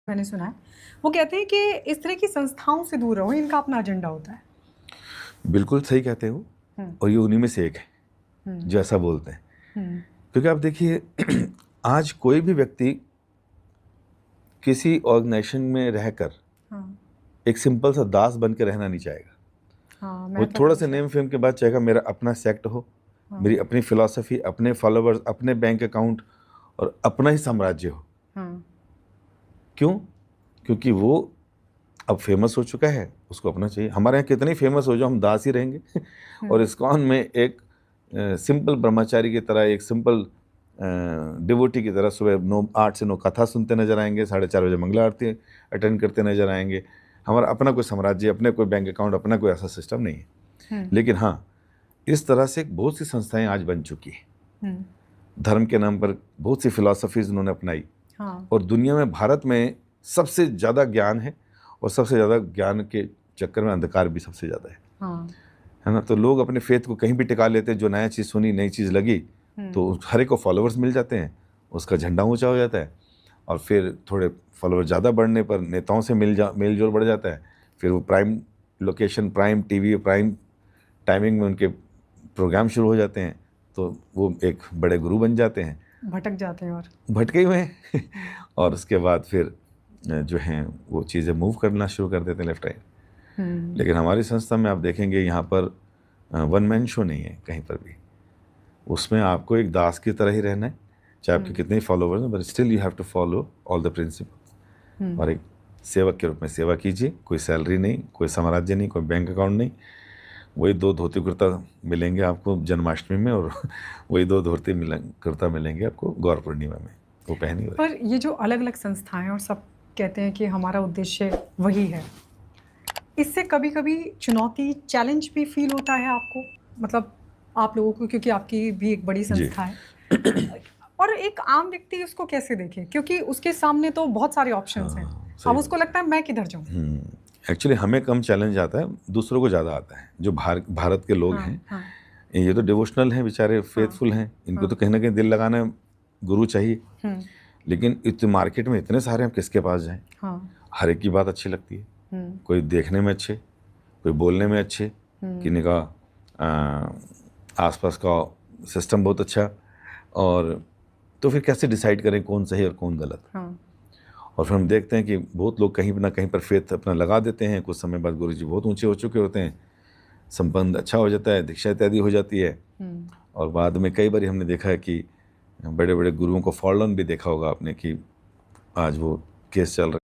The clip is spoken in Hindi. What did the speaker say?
मैंने सुना है। वो कहते हैं कि इस तरह की संस्थाओं से दूर रहो, इनका अपना एजेंडा होता है। बिल्कुल सही कहते हो। हुँ, और ये उन्हीं में से एक है हुँ, जो ऐसा बोलते हैं। हुँ, क्योंकि आप देखिए आज कोई भी व्यक्ति किसी ऑर्गेनाइजेशन में रहकर हाँ, एक सिंपल सा दास बन के रहना नहीं चाहेगा। हाँ, वो थोड़ा सा महत्वाकांक्षा। नेम फेम के बाद चाहेगा मेरा अपना सेक्ट हो, हाँ, मेरी अपनी फिलॉसफी, अपने फॉलोअर्स, अपने बैंक अकाउंट और अपना ही साम्राज्य हो। हाँ, क्यों? क्योंकि वो अब फेमस हो चुका है, उसको अपना चाहिए। हमारे यहाँ कितने फेमस हो जाओ हम दास ही रहेंगे हुँ, और इस्कॉन में एक सिंपल ब्रह्मचारी की तरह, एक सिंपल डिवोटी की तरह सुबह 8 से 9 कथा सुनते नजर आएंगे, 4:30 बजे मंगला आरती अटेंड करते नजर आएंगे। हमारा अपना कोई साम्राज्य, अपने कोई बैंक अकाउंट, अपना कोई ऐसा सिस्टम नहीं है। हुँ, लेकिन हाँ, इस तरह से बहुत सी संस्थाएं आज बन चुकी हैं। हुँ, धर्म के नाम पर बहुत सी फिलॉसफीज उन्होंने अपनाई हाँ, और दुनिया में, भारत में सबसे ज़्यादा ज्ञान है और सबसे ज़्यादा ज्ञान के चक्कर में अंधकार भी सबसे ज़्यादा हाँ, है ना। तो लोग अपने फेथ को कहीं भी टिका लेते हैं। जो नया चीज़ सुनी, नई चीज़ लगी, हुँ, तो हर एक को फॉलोअर्स मिल जाते हैं, उसका झंडा ऊंचा हो जाता है और फिर थोड़े फॉलोअर ज़्यादा बढ़ने पर नेताओं से मेल जोल बढ़ जाता है। फिर वो prime location, prime TV, prime timing में उनके प्रोग्राम शुरू हो जाते हैं, तो वो एक बड़े गुरु बन जाते हैं। भटक जाते हैं और भटके हुए हैं और उसके बाद फिर जो हैं वो चीज़ें मूव करना शुरू कर देते हैं लेफ्ट राइट। हुँ, लेकिन हमारी संस्था में आप देखेंगे यहाँ पर वन मैन शो नहीं है कहीं पर भी। उसमें आपको एक दास की तरह ही रहना है, चाहे आपके हुँ, कितने ही फॉलोवर्स हैं, but still you have to follow all the principle. हुँ, और एक सेवक के रूप में सेवा कीजिए। कोई सैलरी नहीं, कोई साम्राज्य नहीं, कोई बैंक अकाउंट नहीं। वही 2 धोती कुर्ता मिलेंगे आपको जन्माष्टमी में और वही 2 धोती कुर्ता मिलेंगे आपको गौर पूर्णिमा में, वो पहनी हुई। पर ये जो अलग-अलग संस्थाएँ और सब कहते हैं कि हमारा उद्देश्य वही है। इससे कभी-कभी चुनौती, चैलेंज भी फ़ील होता है आपको? मतलब आप लोगों को, क्योंकि आपकी भी एक बड़ी जी। संस्था है। और एक आम व्यक्ति उसको कैसे देखे? क्योंकि उसके सामने तो बहुत सारे ऑप्शंस हैं। हाँ, अब सही उसको बात है। लगता है मैं किधर जाऊँ? एक्चुअली हमें कम चैलेंज आता है, दूसरों को ज़्यादा आता है। जो भारत के लोग हाँ, हैं, हाँ, ये तो डिवोशनल हैं बेचारे, हाँ, फेथफुल हैं, इनको तो हाँ। कहीं न कहीं दिल लगाना गुरु चाहिए। हुँ, लेकिन मार्केट में इतने सारे हैं, हम किसके पास जाएँ? हाँ, हर एक की बात अच्छी लगती है। हुँ, कोई देखने में अच्छे, कोई बोलने में अच्छे, हुँ, किन्हीं का आस-पास का सिस्टम बहुत अच्छा। और तो फिर कैसे डिसाइड करें कौन सही और कौन गलत? हाँ, और फिर हम देखते हैं कि बहुत लोग कहीं ना कहीं पर फेथ अपना लगा देते हैं। कुछ समय बाद गुरुजी बहुत ऊंचे हो चुके होते हैं, संबंध अच्छा हो जाता है, दीक्षा इत्यादि हो जाती है। हुँ। और बाद में कई बार हमने देखा है कि बड़े बड़े गुरुओं को फॉलन भी देखा होगा आपने कि आज वो केस चल रहा है।